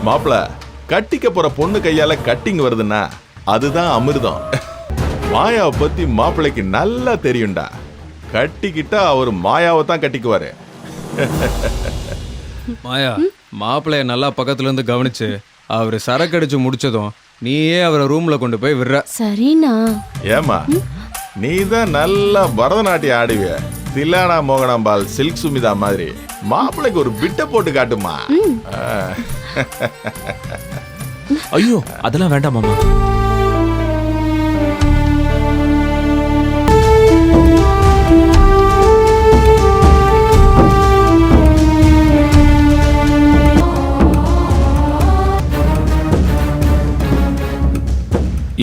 மாப்பிள, கட்டிக்க போற பொண்ணு கையால கட்டிங் வருதுன்னா அதுதான் அமிர்தம். மாயாவை பத்தி மாப்பிளைக்கு நல்லா தெரியும்டா. கட்டிக்கிட்டா அவர் மாயாவை தான் கட்டிக்குவாரு. மாயா, மாப்பிள்ளைய நல்லா பக்கத்துல இருந்து கவனிச்சு அவரு சரக்கு அடிச்சு முடிச்சதும் நீயே அவரை ரூம்ல கொண்டு போய் விடுற. சரிண்ணா. ஏமா, நீ தான் நல்லா பரதநாட்டியம் ஆடுவிய. தில்லானா மோகனாம்பால், சில்க் சுமிதா மாதிரி மாப்பிளைக்கு ஒரு பிட்ட போட்டு காட்டுமா. ஐயோ, அதெல்லாம் வேண்டாம் மாமா.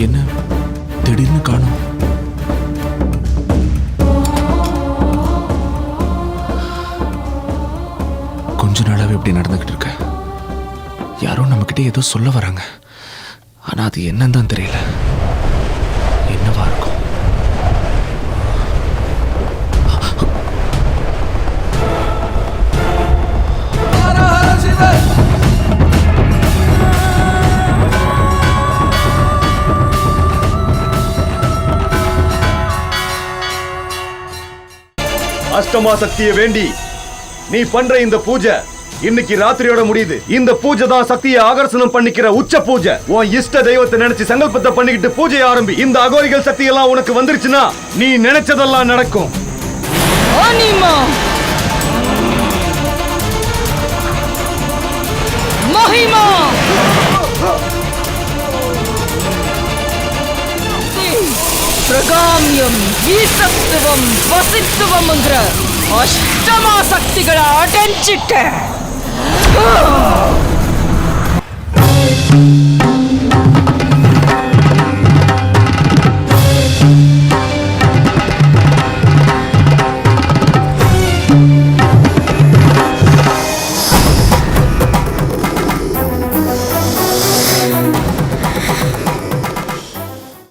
என்ன திடீர்னு காணோம்? கொஞ்ச நாளாவே இப்படி நடந்துகிட்டு இருக்க. யாரோ நம்மகிட்ட ஏதோ சொல்ல வராங்க. ஆனா அது என்னன்னு தான் தெரியல. என்னவா இருக்கும்? அஷ்டமா சக்தியை வேண்டி நீ பண்ற இந்த பூஜை இன்னைக்கு ராத்திரியோட முடியுது. இந்த பூஜை தான் சக்தியை ஆகர்ஷணம் பண்ணிக்கிற உச்ச பூஜை. உன் இஷ்ட தெய்வத்தை நினைச்சு சங்கல்பத்தை பண்ணிக்கிட்டு பூஜையை ஆரம்பி. இந்த அகோரிகள் சக்தி எல்லாம் உனக்கு வந்துருச்சுன்னா நீ நினைச்சதெல்லாம் நடக்கும். மகிமா பிரகாமியம், ஈசத்துவம், வசித்துவம்ங்கிற அஷ்டமா சக்திகளை அடைஞ்சிட்ட.